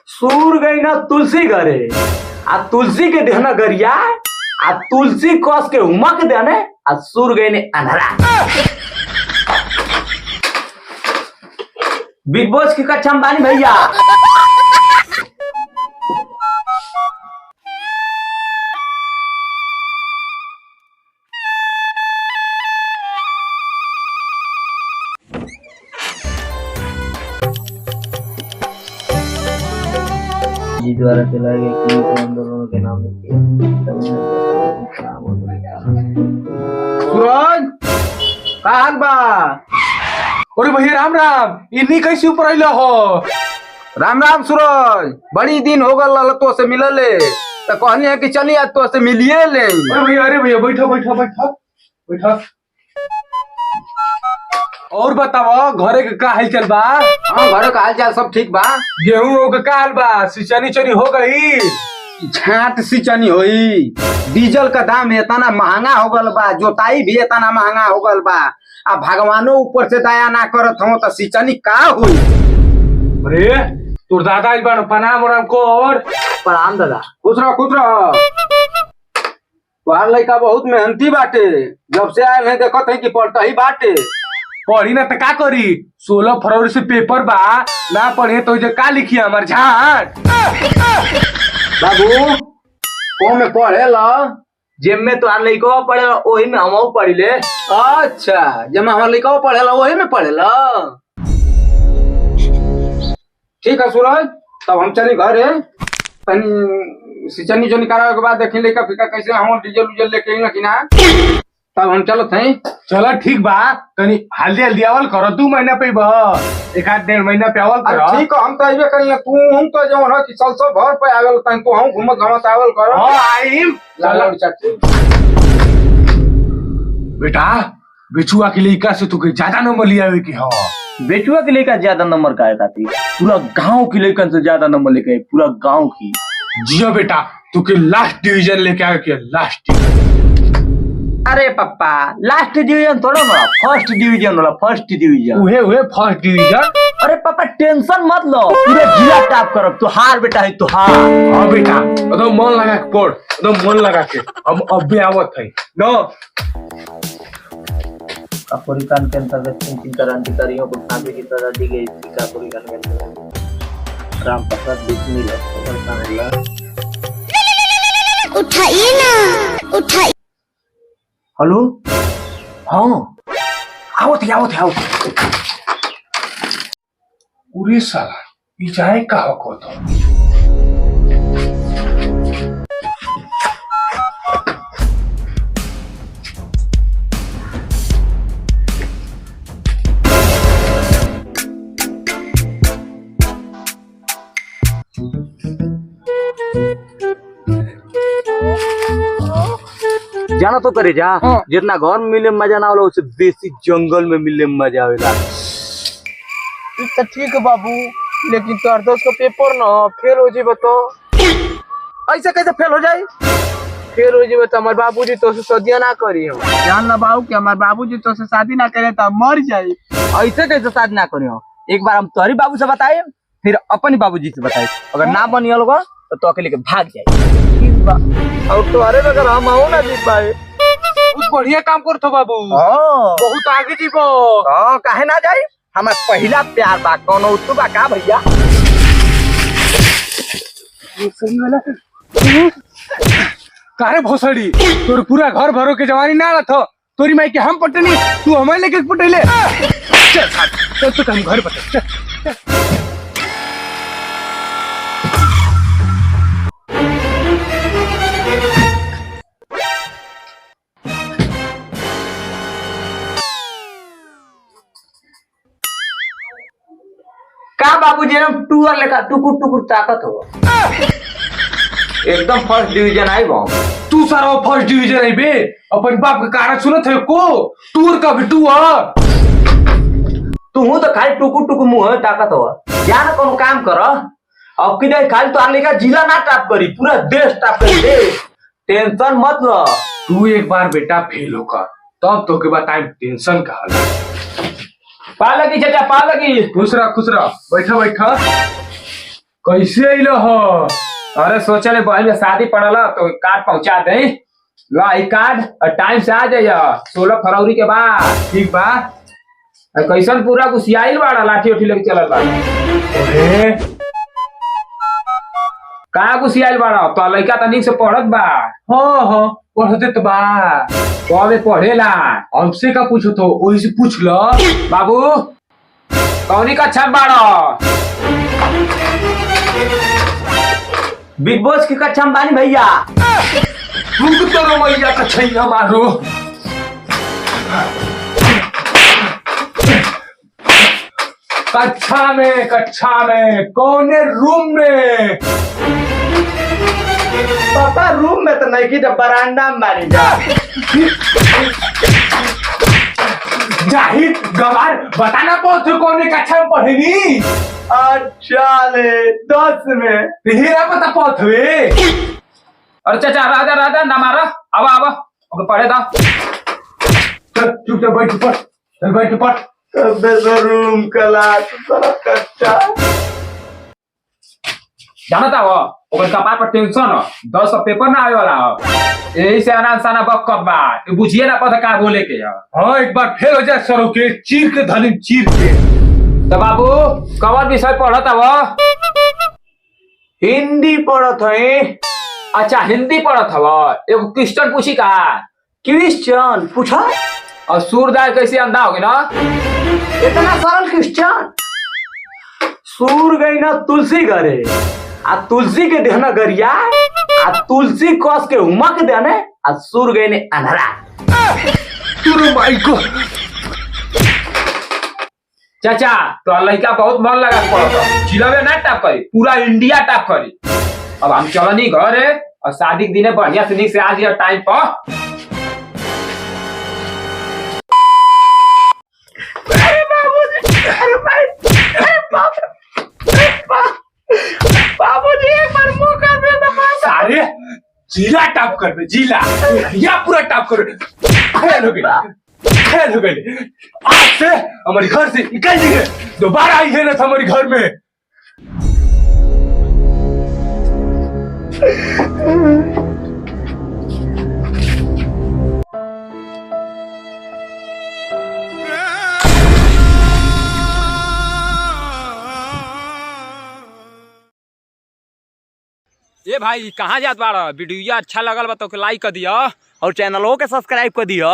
सूर गई ना तुलसी घरे आ तुलसी के देना गरिया आ तुलसी कस के उमक देने आ सूर गई ने अनहरा। बिग बॉस की कक्षा में बानी भैया। जी द्वारा चलाए गए क्लिप आंदोलनों के नाम सूरज का हाल बा? अरे भैया राम राम, इन्हीं कैसे ऊपर आइला हो? राम राम सूरज, बड़ी दिन हो गल तो से मिलले तो कहनी है कि चली आज तो से मिलिए ले। अरे भैया बैठो बैठो बैठो बैठो। और बताओ घरे के का हाल चल बा? हाँ घरे का हाल चाल सब ठीक बा। गेहूं के का हाल बा? सिंचाई चोरी हो गई? छाट सिंचनी होई, डीजल का दाम इतना महंगा हो गल बा, जोताई भी इतना महंगा हो गल बा। अब भगवानो ऊपर से दया ना करत हो तो सिंचनी का हुई? अरे तोर दादा इस बार प्रणाम उनाम को और प्रणाम दादा। खुश रहो खुश रहो। तुम्हार लड़का बहुत मेहनती बाटे, जब से आए हैं देखत है कि पढ़ता ही बाटे। पढ़ी ना तो का करी? 16 फरवरी से पेपर बा, ना पढ़े तो जे का लिखी हमार झाट। बाबू कौन में पढ़े ला? जेब में तो लड़का पढ़े वही में हम पढ़ी ले। अच्छा जब हमारे लड़का पढ़े ला वही में पढ़े ला। ठीक है सूरज, तब हम चले घर है सिंचनी जो निकाला के बाद देखें लेकर फिर कैसे हम डीजल उजल लेके ना कि ना, तब हम चलत हैं। चलो ठीक बा, तनी हल्दी हल्दी आवल करो। 2 महीना पे एक आध 1.5 महीना पे आवल करो। ठीक है हम तो आइबे करेंगे, तू हम तो जो है कि सब भर पे आवल तन तो हम घूमत घामत आवल करो। हां आइम। चलो चाची बेटा, बिछुआ के लइका से तू के ज्यादा नंबर लिया है कि हां? बेचुआ के लेकर ज्यादा नंबर का है खाती, पूरा गांव की लेकर से ज्यादा नंबर लेके आए, पूरा गांव की। जियो बेटा, तू के लास्ट डिवीजन लेके आए के लास्ट। अरे पप्पा लास्ट डिवीजन थोड़ा ना, फर्स्ट डिवीजन वाला, फर्स्ट डिवीजन। उहे फर्स्ट डिवीजन। अरे पापा टेंशन मत लो, पूरे जिला टॉप करब। तू हार बेटा है, तू हार। हाँ बेटा, एकदम मन लगा के पढ़, एकदम मन लगा के। हम अब भी आवत है नो। काकोरी कांड के अंतर्गत 3 क्रांतिकारियों को फांसी की सजा दी गई थी। काकोरी कांड के अंतर्गत राम प्रसाद बिस्मिल उठाइए ना, उठाइए। हेलो हाँ आवत है। पूरे साला ई जाए का हो तो जाना तो करे जा। जितना घर में मिले मजा ना होला उससे बेसी जंगल में मिले में मजा आवेला। तो ठीक है बाबू, लेकिन तोर दोस्त का पेपर ना फेल हो जेबे तो? ऐसे कैसे फेल हो जाए? फेल हो जेबे तो हमार बाबूजी तो से शादी ना करी हम। जान ला बाबू कि हमारे बाबूजी तो से शादी ना करे तो मर जाए। ऐसे कैसे शादी ना करियो? एक बार हम तोहरी बाबू से बताए, फिर अपनी बाबूजी से बताए। अगर ना बनियल होगा तो अकेले के भाग जाए। और तुम्हारे अगर हम आओ ना जीत पाए, बहुत बढ़िया काम करतो बाबू, बहुत आगे जीबो। हां काहे ना जाए? हमार पहला प्यार बा, कोनो उत्तु बा का भैया? कारे भोसड़ी, तोर पूरा घर भरो के जवानी ना रहत हो। तोरी माई के हम पटनी, तू हमें लेके पटेले। चल तो हम घर पटे चल। का बाबूजी हम टूर लेखा टुकुर टुकुर ताकत हो। एकदम फर्स्ट डिवीजन आई बा। तू सारा फर्स्ट डिवीजन आई बे, अपन बाप का कारण सुनत है को? टूर का भी टूर। तू तो खाली टुकुर टुकुर मुंह है ताकत हो। जा ना कोनो काम कर। अब की नहीं खाली तो आने का जिला ना टाप करी, पूरा देश टाप करी दे। टेंशन मत लो। तू एक बार बेटा फेल होगा तब तो के बाद टेंशन का हाल। पालकी चाचा पालकी। खुश रह बैठा बैठा। कैसे अइलो हो? अरे सोचले बहन में शादी पड़ल तो कार्ड पहुंचा दे। ला ई कार्ड और टाइम से आ जाइए 16 फरवरी के बाद। ठीक बा। कैसन पूरा गुसियाइल बाड़ा लाठी उठी लेके चलल बा। अरे का गुसियाइल बाड़ा तो लड़का तनिक से पढ़त बा। हाँ पढ़ते तो बा। कबे पढ़ेला। हमसे का पूछो तो वही से पूछ लो। बाबू कौनी कक्षा में बाड़ा? बिग बॉस की कक्षा में बानी भैया। रुक तो रो मैया का छैया मारो। कक्षा में कौने रूम में? पापा रूम में तो नहीं की तो बरामदा में बानी जा। जाहिद गवार बताना पहुंचे कौने कक्षा में पढ़ेनी? अच्छा ले 10 में। तेरा पता पहुंचे? अरे चाचा राजा राजा ना मारा। आवा आवा ओके पढ़े दा। चुप से बैठ पढ़। चल बैठ पढ़। रूम क्लास कक्षा जाना था वो ओकर कपार पर टेंशन हो 10 का पेपर ना आवे वाला हो। यही से अनान साना बक कब बा तू बुझिए ना पता का बोले के है। हाँ एक बार फेल हो जाए सरों के चीर के धनी चीर के। तो बाबू कवर विषय पढ़ता वो? हिंदी पढ़त है। अच्छा हिंदी पढ़त हव। एगो क्वेश्चन पूछी का? क्वेश्चन पूछा। और सूरदाय कैसे अंधा होगे ना? इतना सरल क्वेश्चन। सूर गई ना तुलसी घरे आ तुलसी के देहना गरिया आ तुलसी कस के उमक देने आ सूर गई ने अंधरा। तुरु माई को चाचा तो लड़का बहुत मन लगा पढ़ता जिला में ना टॉप करी पूरा इंडिया टॉप करी। अब हम चलनी घर है और शादी के दिन बढ़िया से निक से आ जाइए टाइम पर। बाबूजी एक बार मौका दे दो। सारे जिला टॉप कर दे जिला या पूरा टॉप कर। फेल हो गई। आज से हमारे घर से निकल जाइए। दोबारा आई है ना हमारे घर में। ए भाई कहाँ जात बाड़ा? वीडियो अच्छा लगल बा तो लाइक कर दिया और चैनलों के सब्सक्राइब कर दियो।